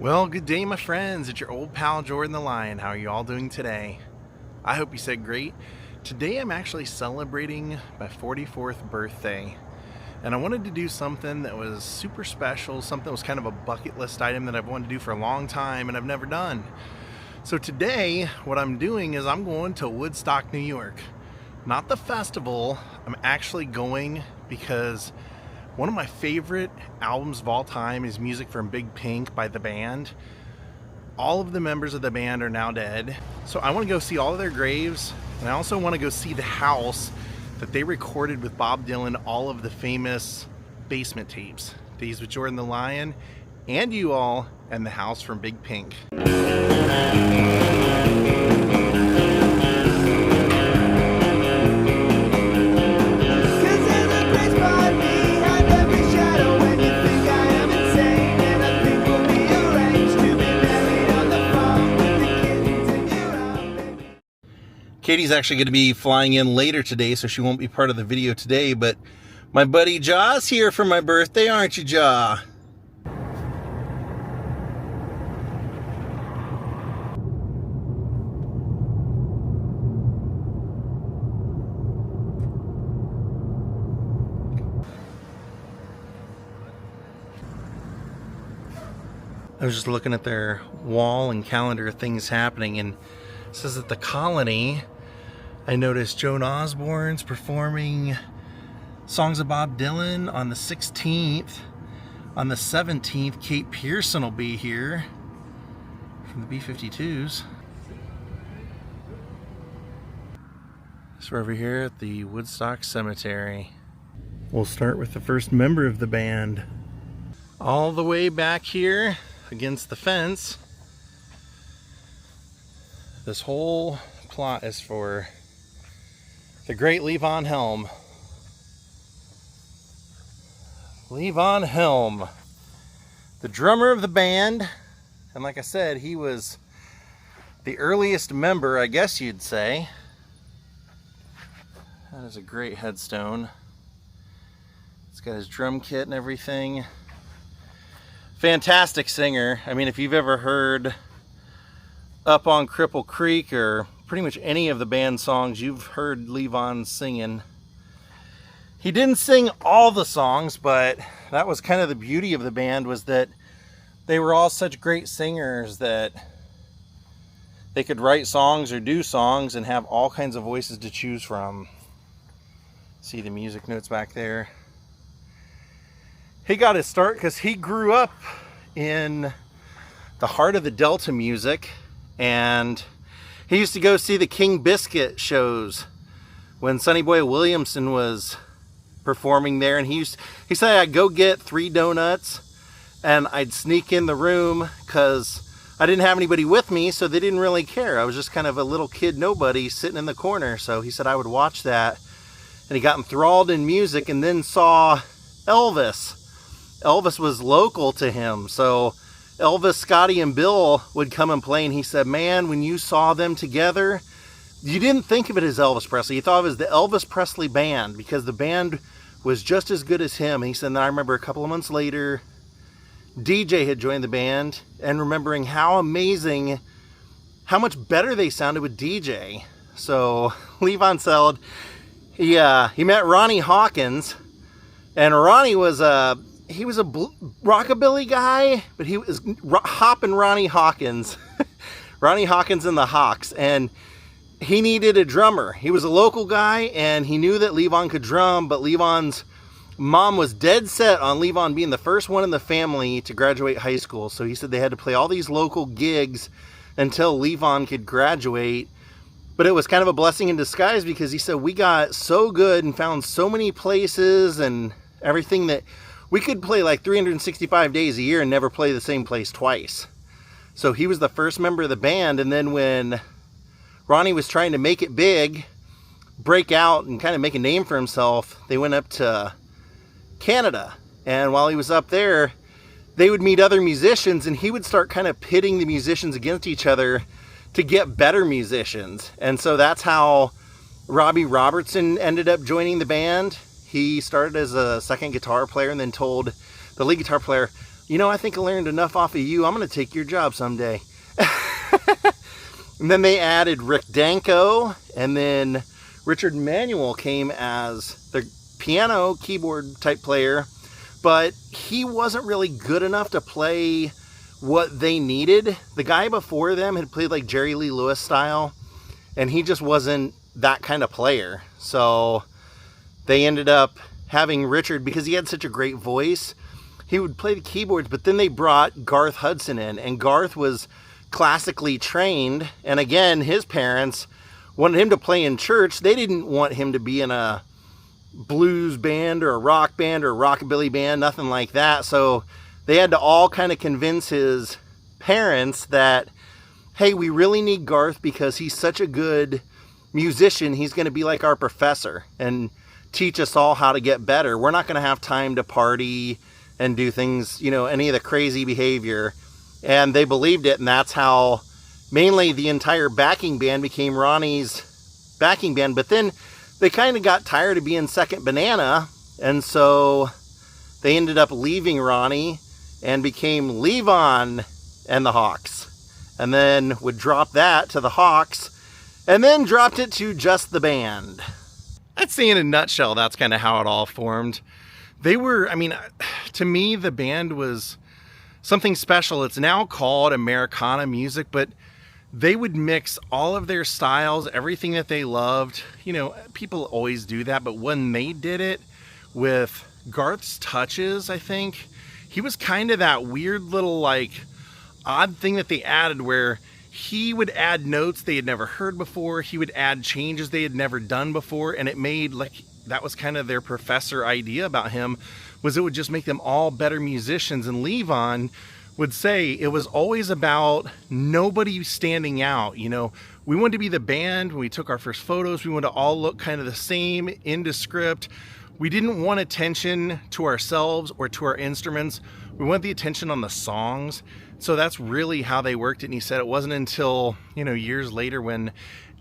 Well, good day, my friends. It's your old pal Jordan the Lion. How are you all doing today? I hope you said great. Today I'm actually celebrating my 44th birthday, and I wanted to do something that was super special, something that was kind of a bucket list item that I've wanted to do for a long time and I've never done. So today, what I'm doing is I'm going to Woodstock, New York. Not the festival, I'm actually going because one of my favorite albums of all time is music from Big Pink by the band. All of the members of the band are now dead. So I want to go see all of their graves, and I also want to go see the house that they recorded with Bob Dylan all of the famous basement tapes. Daze with Jordan the Lion, and you all, and the house from Big Pink. Katie's actually going to be flying in later today, so she won't be part of the video today, but my buddy Jaw's here for my birthday, aren't you, Jaw? I was just looking at their wall and calendar of things happening, and it says that the Colony, I noticed Joan Osborne's performing songs of Bob Dylan on the 16th. On the 17th, Kate Pearson will be here from the B-52s. So we're over here at the Woodstock Cemetery. We'll start with the first member of the band. All the way back here against the fence, this whole plot is for the great Levon Helm. Levon Helm, the drummer of the band, and like I said, he was the earliest member, I guess you'd say. That is a great headstone. It's got his drum kit and everything. Fantastic singer. I mean, if you've ever heard Up on Cripple Creek or pretty much any of the band songs, you've heard Levon singing. He didn't sing all the songs, but that was kind of the beauty of the band, was that they were all such great singers that they could write songs or do songs and have all kinds of voices to choose from. See the music notes back there. He got his start because he grew up in the heart of the Delta music, and he used to go see the King Biscuit shows when Sonny Boy Williamson was performing there, and he said I'd go get 3 donuts and I'd sneak in the room because I didn't have anybody with me, so they didn't really care. I was just kind of a little kid nobody sitting in the corner. So he said I would watch that, and he got enthralled in music and then saw Elvis. Elvis was local to him, so Elvis, Scotty, and Bill would come and play, and he said, man, when you saw them together, you didn't think of it as Elvis Presley. You thought of it as the Elvis Presley Band, because the band was just as good as him. And he said, and I remember a couple of months later, DJ had joined the band, and remembering how amazing, how much better they sounded with DJ. So Levon said he met Ronnie Hawkins, and Ronnie was he was a rockabilly guy, but he was hopping Ronnie Hawkins. Ronnie Hawkins and the Hawks, and he needed a drummer. He was a local guy, and he knew that Levon could drum, but Levon's mom was dead set on Levon being the first one in the family to graduate high school. So he said they had to play all these local gigs until Levon could graduate. But it was kind of a blessing in disguise, because he said we got so good and found so many places and everything that we could play like 365 days a year and never play the same place twice. So he was the first member of the band, and then when Ronnie was trying to make it big, break out and kind of make a name for himself, they went up to Canada. And while he was up there, they would meet other musicians, and he would start kind of pitting the musicians against each other to get better musicians. And so that's how Robbie Robertson ended up joining the band. He started as a second guitar player and then told the lead guitar player, you know, I think I learned enough off of you. I'm going to take your job someday. And then they added Rick Danko, and then Richard Manuel came as the piano keyboard type player, but he wasn't really good enough to play what they needed. The guy before them had played like Jerry Lee Lewis style, and he just wasn't that kind of player. So they ended up having Richard, because he had such a great voice, he would play the keyboards, but then they brought Garth Hudson in, and Garth was classically trained, and again, his parents wanted him to play in church. They didn't want him to be in a blues band or a rock band or a rockabilly band, nothing like that. So they had to all kind of convince his parents that, hey, we really need Garth because he's such a good musician. He's going to be like our professor and teach us all how to get better. We're not going to have time to party and do things, you know, any of the crazy behavior. And they believed it, and that's how mainly the entire backing band became Ronnie's backing band. But then they kind of got tired of being second banana, and so they ended up leaving Ronnie and became Levon and the Hawks, and then would drop that to the Hawks, and then dropped it to just the band. I'd say in a nutshell, that's kind of how it all formed. They were, I mean, to me, the band was something special. It's now called Americana music, but they would mix all of their styles, everything that they loved. You know, people always do that, but when they did it with Garth's touches, I think, he was kind of that weird little, like, odd thing that they added where he would add notes they had never heard before. He would add changes they had never done before, and it made, like, that was kind of their professor idea about him, was it would just make them all better musicians. And Levon would say it was always about nobody standing out. You know, we wanted to be the band when we took our first photos. We wanted to all look kind of the same, indescript. We didn't want attention to ourselves or to our instruments. We wanted the attention on the songs. So that's really how they worked it. And he said it wasn't until, you know, years later when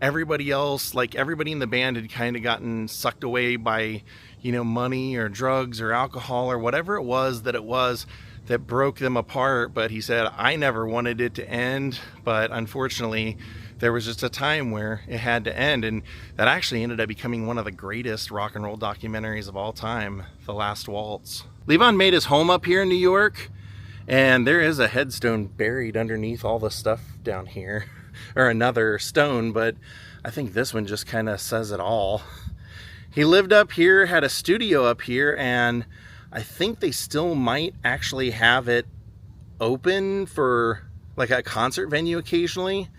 everybody else, like everybody in the band had kind of gotten sucked away by, you know, money or drugs or alcohol or whatever it was that broke them apart. But he said, I never wanted it to end, but unfortunately there was just a time where it had to end, and that actually ended up becoming one of the greatest rock and roll documentaries of all time, The Last Waltz. Levon made his home up here in New York, and there is a headstone buried underneath all the stuff down here, or another stone, but I think this one just kind of says it all. He lived up here, had a studio up here, and I think they still might actually have it open for like a concert venue occasionally.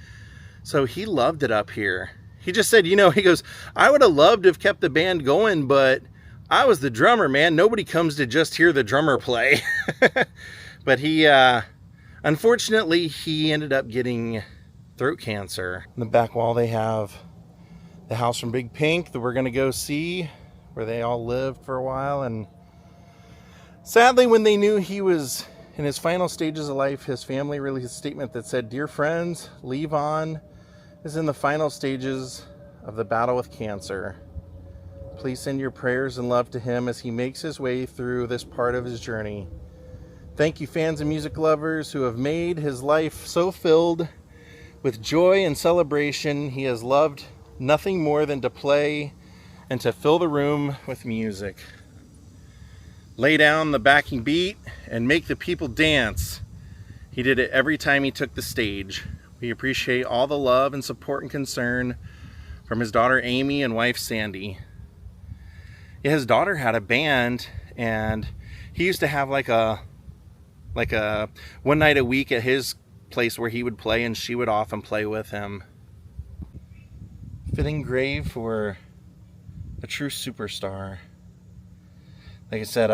So he loved it up here. He just said, you know, he goes, I would have loved to have kept the band going, but I was the drummer, man. Nobody comes to just hear the drummer play. But he, unfortunately, he ended up getting throat cancer. In the back wall, they have the house from Big Pink that we're going to go see, where they all lived for a while. And sadly, when they knew he was in his final stages of life, his family released a statement that said, "Dear friends, Levon is in the final stages of the battle with cancer. Please send your prayers and love to him as he makes his way through this part of his journey. Thank you, fans and music lovers who have made his life so filled with joy and celebration. He has loved nothing more than to play and to fill the room with music. Lay down the backing beat and make the people dance. He did it every time he took the stage. We appreciate all the love and support and concern from his daughter Amy and wife Sandy." Yeah, his daughter had a band, and he used to have like a one night a week at his place where he would play, and she would often play with him. Fitting grave for a true superstar. Like I said,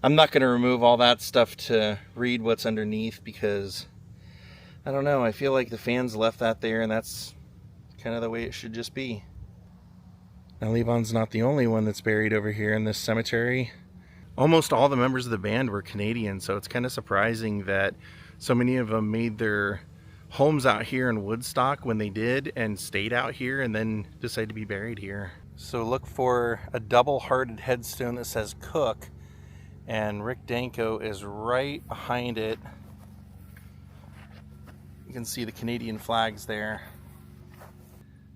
I'm not going to remove all that stuff to read what's underneath, because I don't know, I feel like the fans left that there, and that's kind of the way it should just be. Now, Levon's not the only one that's buried over here in this cemetery. Almost all the members of the band were Canadian, so it's kind of surprising that so many of them made their homes out here in Woodstock when they did, and stayed out here and then decided to be buried here. So look for a double-hearted headstone that says Cook, and Rick Danko is right behind it. You can see the Canadian flags there.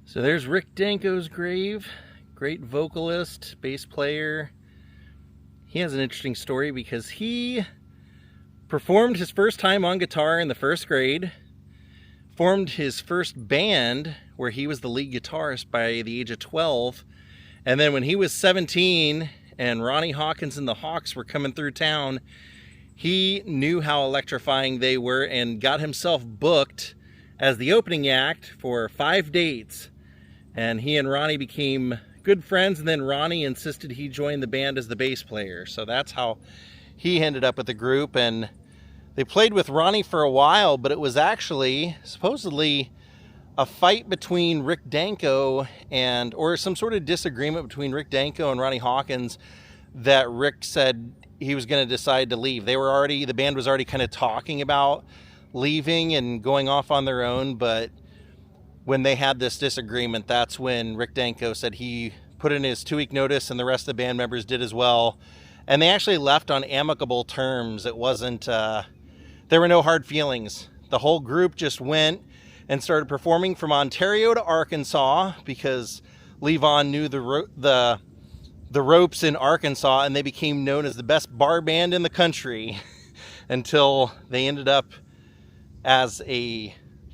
So there's Rick Danko's grave. Great vocalist, bass player. He has an interesting story because he performed his first time on guitar in the 1st grade, formed his first band where he was the lead guitarist by the age of 12, and then when he was 17 and Ronnie Hawkins and the Hawks were coming through town, he knew how electrifying they were and got himself booked as the opening act for 5 dates. And he and Ronnie became good friends, and then Ronnie insisted he join the band as the bass player. So that's how he ended up with the group. And they played with Ronnie for a while, but it was actually supposedly a fight between Rick Danko or some sort of disagreement between Rick Danko and Ronnie Hawkins that Rick said he was going to decide to leave. The band was already kind of talking about leaving and going off on their own, but when they had this disagreement, that's when Rick Danko said he put in his 2-week notice, and the rest of the band members did as well. And they actually left on amicable terms. It wasn't, there were no hard feelings. The whole group just went and started performing from Ontario to Arkansas because Levon knew the ropes in Arkansas, and they became known as the best bar band in the country until they ended up as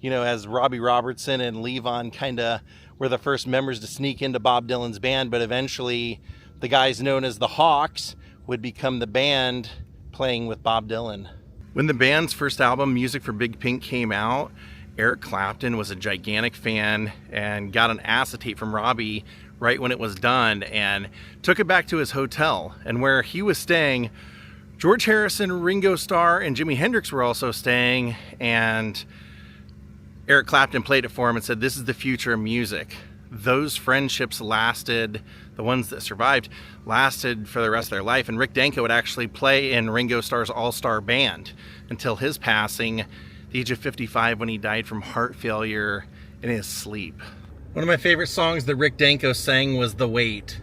as Robbie Robertson and Levon kind of were the first members to sneak into Bob Dylan's band, but eventually the guys known as the Hawks would become the band playing with Bob Dylan. When the band's first album, Music for Big Pink, came out, Eric Clapton was a gigantic fan and got an acetate from Robbie right when it was done and took it back to his hotel. And where he was staying, George Harrison, Ringo Starr, and Jimi Hendrix were also staying, and Eric Clapton played it for him and said, "This is the future of music." Those friendships lasted, the ones that survived, lasted for the rest of their life. And Rick Danko would actually play in Ringo Starr's all-star band until his passing at the age of 55 when he died from heart failure in his sleep. One of my favorite songs that Rick Danko sang was The Wait.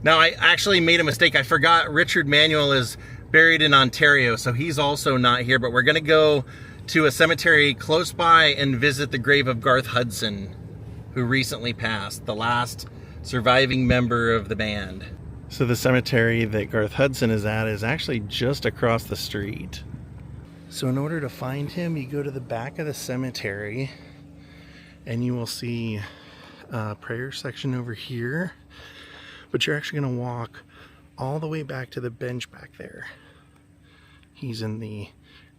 Now, I actually made a mistake. I forgot Richard Manuel is buried in Ontario, so he's also not here, but we're going to go to a cemetery close by and visit the grave of Garth Hudson, who recently passed, the last surviving member of the band. So the cemetery that Garth Hudson is at is actually just across the street. So in order to find him, you go to the back of the cemetery and you will see a prayer section over here, but you're actually going to walk all the way back to the bench back there. He's in the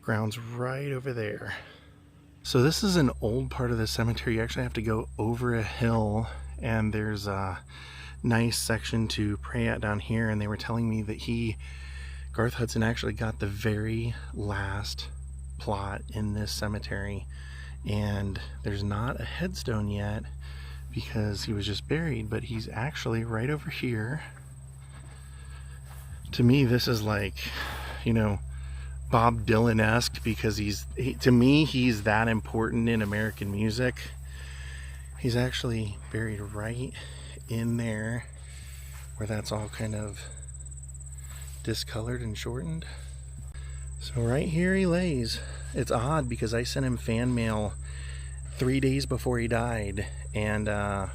grounds right over there. So this is an old part of the cemetery. You actually have to go over a hill, and there's a nice section to pray at down here. And they were telling me that Garth Hudson actually got the very last plot in this cemetery, and there's not a headstone yet because he was just buried, but he's actually right over here. To me, this is like, Bob Dylan-esque, because to me, he's that important in American music. He's actually buried right in there where that's all kind of discolored and shortened. So right here he lays. It's odd because I sent him fan mail 3 days before he died, and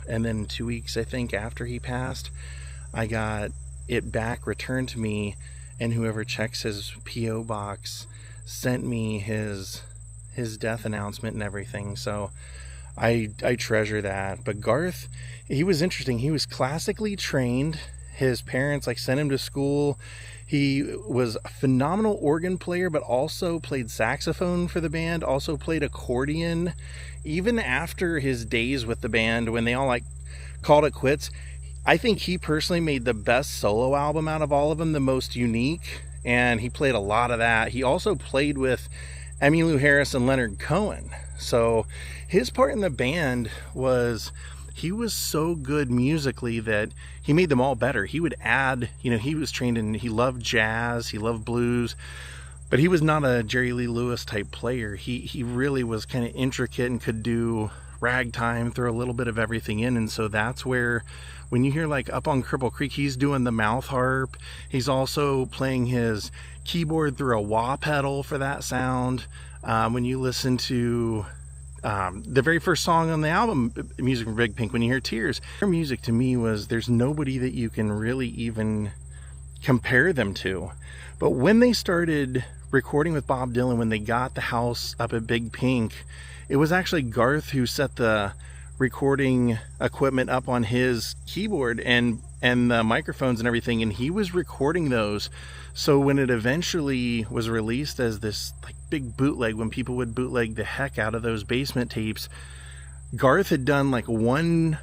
then 2 weeks, I think, after he passed, I got it back returned to me, and whoever checks his P.O. box sent me his death announcement and everything. So I treasure that. But Garth, he was interesting. He was classically trained. His parents sent him to school. He was a phenomenal organ player, but also played saxophone for the band, also played accordion. Even after his days with the band, when they all called it quits, I think he personally made the best solo album out of all of them, the most unique, and he played a lot of that. He also played with Emmylou Harris and Leonard Cohen. So his part in the band was, he was so good musically that he made them all better. He would add, he was trained in, he loved jazz, he loved blues, but he was not a Jerry Lee Lewis type player. He really was kind of intricate and could do ragtime, throw a little bit of everything in. And so that's where, when you hear like up on Cripple Creek, he's doing the mouth harp. He's also playing his keyboard through a wah pedal for that sound. When you listen to the very first song on the album, Music from Big Pink, when you hear Tears, their music to me was, there's nobody that you can really even compare them to. But when they started recording with Bob Dylan, when they got the house up at Big Pink, it was actually Garth who set the recording equipment up on his keyboard and the microphones and everything, and he was recording those. So when it eventually was released as this like big bootleg, when people would bootleg the heck out of those basement tapes, Garth had done like one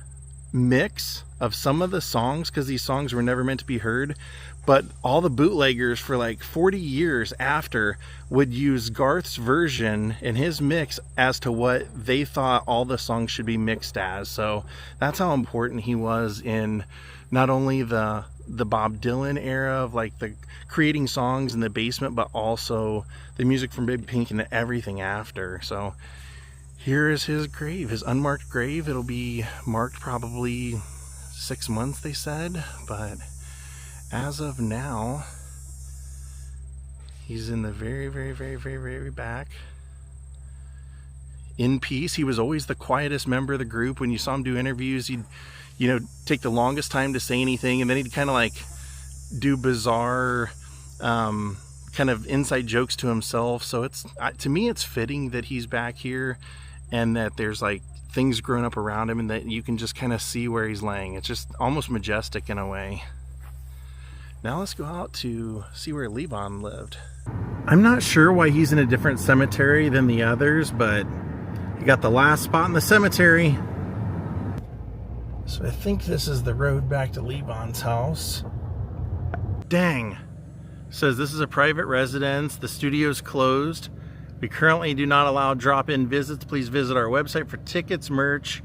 mix of some of the songs, because these songs were never meant to be heard, but all the bootleggers for like 40 years after would use Garth's version and his mix as to what they thought all the songs should be mixed as. So that's how important he was in not only the Bob Dylan era of like the creating songs in the basement, but also the music from Big Pink and everything after. So here is his grave, his unmarked grave. It'll be marked probably 6 months, they said, but as of now, he's in the very, very, very, very, very back, in peace. He was always the quietest member of the group. When you saw him do interviews, he'd, you know, take the longest time to say anything, and then he'd kind of like do bizarre kind of inside jokes to himself. So it's, to me, it's fitting that he's back here and that there's like things growing up around him and that you can just kind of see where he's laying. It's just almost majestic in a way. Now let's go out to see where Levon lived. I'm not sure why he's in a different cemetery than the others, but he got the last spot in the cemetery. So I think this is the road back to Levon's house. Dang. Says this is a private residence. The studio's closed. We currently do not allow drop-in visits. Please visit our website for tickets, merch,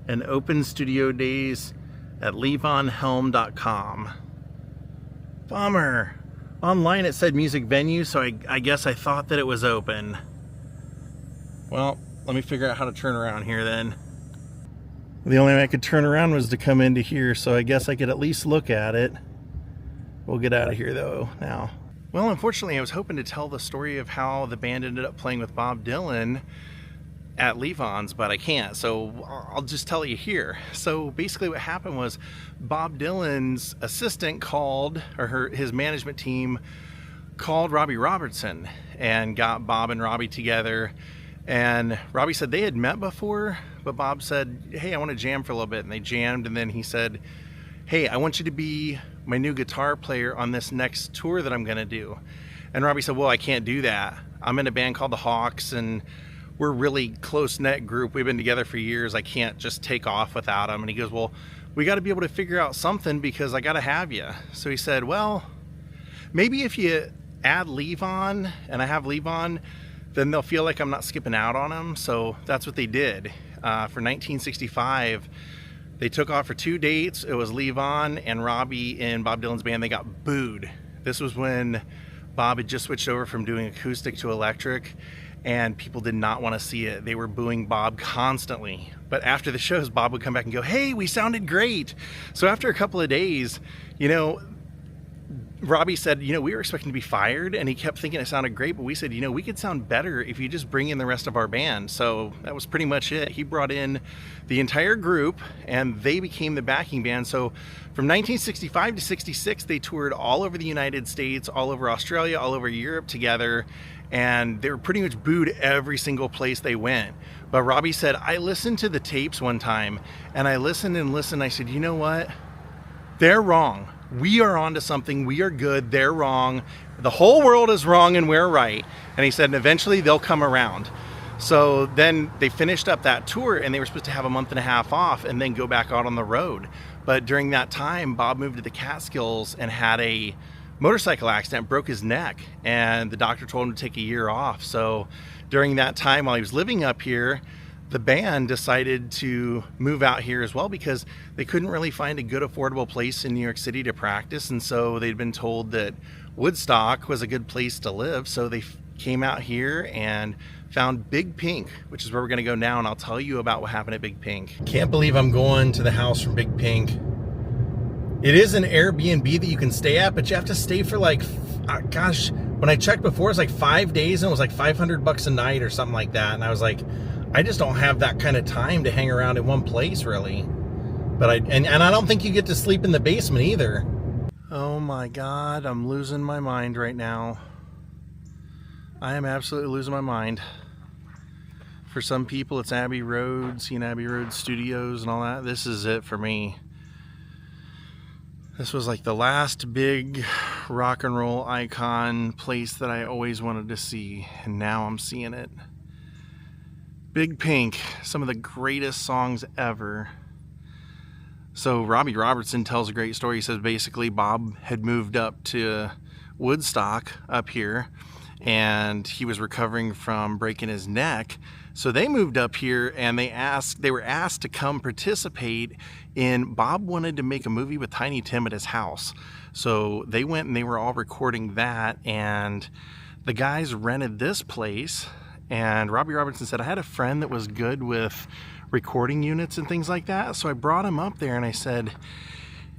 and open studio days at levonhelm.com. Bummer. Online it said music venue, so I guess I thought that it was open. Well, let me figure out how to turn around here then. The only way I could turn around was to come into here, so I guess I could at least look at it. We'll get out of here though now. Well, unfortunately, I was hoping to tell the story of how the band ended up playing with Bob Dylan at Levon's, but I can't, so I'll just tell you here. So basically what happened was Bob Dylan's assistant called, or his management team called Robbie Robertson and got Bob and Robbie together. And Robbie said they had met before, but Bob said, hey, I want to jam for a little bit. And they jammed, and then he said, hey, I want you to be my new guitar player on this next tour that I'm going to do. And Robbie said, well, I can't do that. I'm in a band called the Hawks, and we're a really close-knit group. We've been together for years. I can't just take off without him. And he goes, well, we got to be able to figure out something because I got to have you. So he said, well, maybe if you add Levon and I have Levon, then they'll feel like I'm not skipping out on them. So that's what they did. For 1965, they took off for 2 dates. It was Levon and Robbie in Bob Dylan's band. They got booed. This was when Bob had just switched over from doing acoustic to electric, and people did not want to see it. They were booing Bob constantly. But after the shows, Bob would come back and go, hey, we sounded great. So after a couple of days, you know, Robbie said, you know, we were expecting to be fired, and he kept thinking it sounded great, but we said, you know, we could sound better if you just bring in the rest of our band. So that was pretty much it. He brought in the entire group, and they became the backing band. So from 1965 to 66, they toured all over the United States, all over Australia, all over Europe together, and they were pretty much booed every single place they went. But Robbie said, I listened to the tapes one time, and I listened and listened. I said, you know what? They're wrong. We are onto something. We are good. They're wrong. The whole world is wrong and we're right. And he said, and eventually they'll come around. So then they finished up that tour, and they were supposed to have a month and a half off and then go back out on the road. But during that time, Bob moved to the Catskills and had a motorcycle accident, broke his neck, and the doctor told him to take a year off. So during that time, while he was living up here, the band decided to move out here as well because they couldn't really find a good affordable place in New York City to practice. And so they'd been told that Woodstock was a good place to live. So they came out here and found Big Pink, which is where we're gonna go now, and I'll tell you about what happened at Big Pink. Can't believe I'm going to the house from Big Pink. It is an Airbnb that you can stay at, but you have to stay for like, gosh, when I checked before, it's like 5 days and it was like $500 a night or something like that. And I was like, I just don't have that kind of time to hang around in one place really. But I don't think you get to sleep in the basement either. Oh my God, I'm losing my mind right now. I am absolutely losing my mind. For some people, it's Abbey Road, seeing Abbey Road Studios and all that. This is it for me. This was like the last big rock and roll icon place that I always wanted to see, and now I'm seeing it. Big Pink, some of the greatest songs ever. So Robbie Robertson tells a great story. He says basically Bob had moved up to Woodstock up here, and he was recovering from breaking his neck. So they moved up here, and they were asked to come participate in, Bob wanted to make a movie with Tiny Tim at his house. So they went and they were all recording that, and the guys rented this place. And Robbie Robertson said, I had a friend that was good with recording units and things like that. So I brought him up there and I said,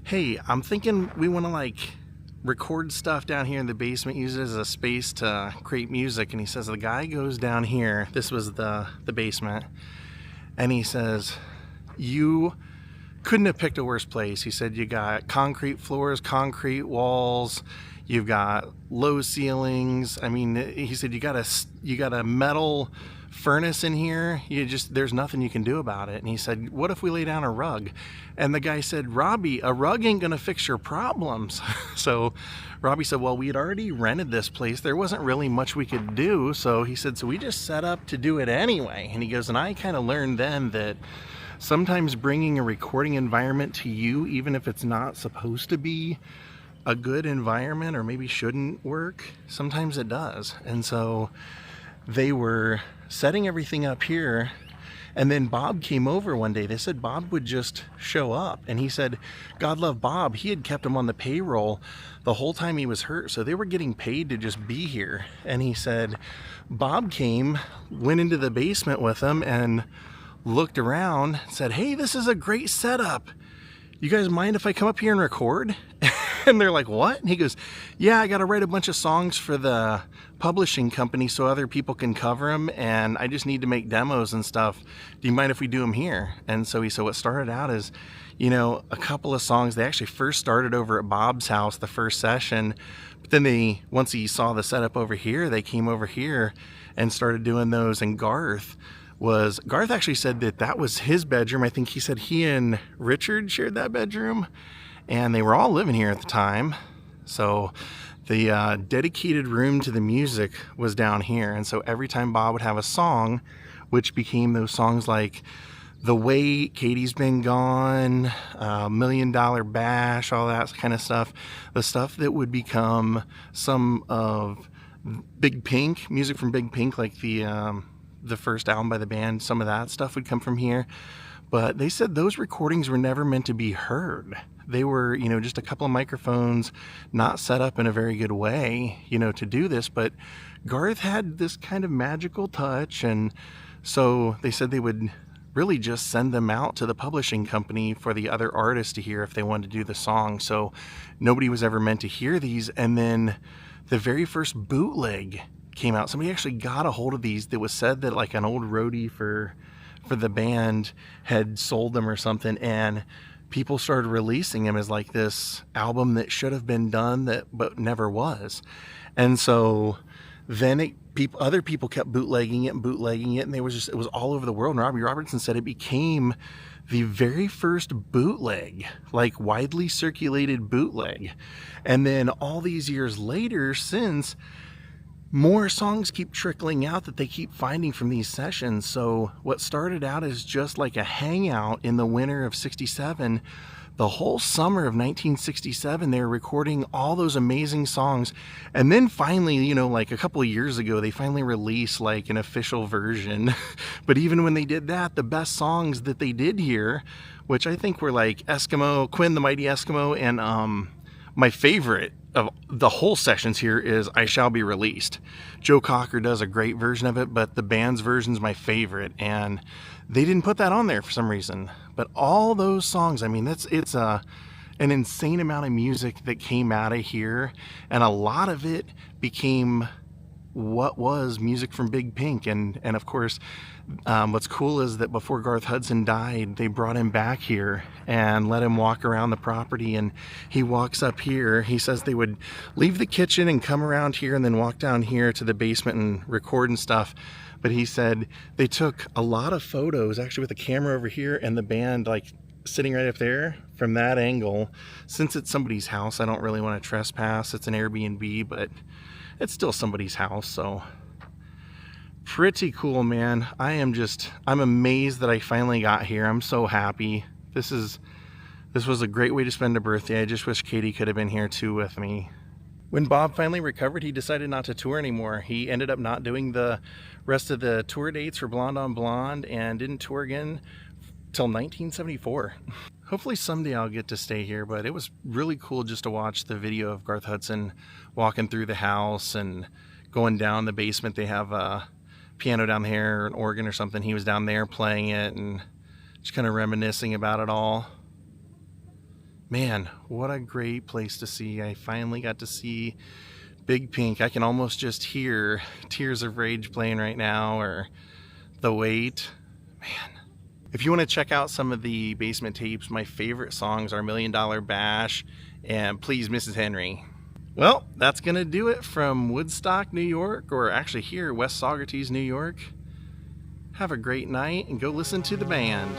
hey, I'm thinking we want to like record stuff down here in the basement, use it as a space to create music. And he says the guy goes down here, this was the basement, and he says, you couldn't have picked a worse place. He said you got concrete floors, concrete walls, you've got low ceilings. I mean, he said you got a metal furnace in here. There's nothing you can do about it. And he said, what if we lay down a rug? And the guy said, Robbie, a rug ain't gonna fix your problems. So Robbie said, well, we had already rented this place. There wasn't really much we could do. So he said, so we just set up to do it anyway. And he goes, and I kind of learned then that sometimes bringing a recording environment to you, even if it's not supposed to be a good environment or maybe shouldn't work, sometimes it does. And so they were setting everything up here, and then Bob came over one day. They said Bob would just show up, and he said, God love Bob, he had kept him on the payroll the whole time he was hurt, so they were getting paid to just be here. And he said Bob came, went into the basement with him and looked around, said, hey, this is a great setup. You guys mind if I come up here and record? And they're like, what? And he goes, yeah, I got to write a bunch of songs for the publishing company so other people can cover them, and I just need to make demos and stuff. Do you mind if we do them here? And so he said what started out as, you know, a couple of songs. They actually first started over at Bob's house, the first session, but then once he saw the setup over here, they came over here and started doing those. And Garth actually said that was his bedroom. I think he said he and Richard shared that bedroom, and they were all living here at the time. So the dedicated room to the music was down here. And so every time Bob would have a song, which became those songs like The Wait, Katie's Been Gone, $1 Million Bash, all that kind of stuff, the stuff that would become some of Big Pink, music from Big Pink, like the first album by the band, some of that stuff would come from here. But they said those recordings were never meant to be heard. They were, you know, just a couple of microphones, not set up in a very good way, you know, to do this. But Garth had this kind of magical touch, and so they said they would really just send them out to the publishing company for the other artists to hear if they wanted to do the song. So nobody was ever meant to hear these. And then the very first bootleg came out. Somebody actually got a hold of these. That was said that like an old roadie for the band had sold them or something, and people started releasing them as like this album that should have been done but never was. And so then other people kept bootlegging it, and it was all over the world. And Robbie Robertson said it became the very first bootleg, like widely circulated bootleg. And then all these years later, since, more songs keep trickling out that they keep finding from these sessions. So what started out as just like a hangout in the winter of '67, the whole summer of 1967, they were recording all those amazing songs. And then finally, you know, like a couple of years ago, they finally released like an official version. But even when they did that, the best songs that they did here, which I think were like Quinn the Mighty Eskimo, and My favorite of the whole sessions here is I Shall Be Released. Joe Cocker does a great version of it, but the band's version is my favorite, and they didn't put that on there for some reason. But all those songs, I mean, it's an insane amount of music that came out of here, and a lot of it became what was music from Big Pink. And of course, what's cool is that before Garth Hudson died, they brought him back here and let him walk around the property, and he walks up here. He says they would leave the kitchen and come around here and then walk down here to the basement and record and stuff. But he said they took a lot of photos actually with the camera over here and the band like sitting right up there from that angle. Since it's somebody's house, I don't really want to trespass. It's an Airbnb, but it's still somebody's house, so pretty cool, man. I'm amazed that I finally got here. I'm so happy. This was a great way to spend a birthday. I just wish Katie could have been here too with me. When Bob finally recovered, he decided not to tour anymore. He ended up not doing the rest of the tour dates for Blonde on Blonde and didn't tour again till 1974. Hopefully someday I'll get to stay here, but it was really cool just to watch the video of Garth Hudson walking through the house and going down the basement. They have a piano down there, an organ or something. He was down there playing it and just kind of reminiscing about it all. Man, what a great place to see. I finally got to see Big Pink. I can almost just hear Tears of Rage playing right now, or The Weight. Man. If you want to check out some of the basement tapes, my favorite songs are $1 Million Bash and Please Mrs. Henry. Well, that's going to do it from Woodstock, New York, or actually here, West Saugerties, New York. Have a great night and go listen to the band.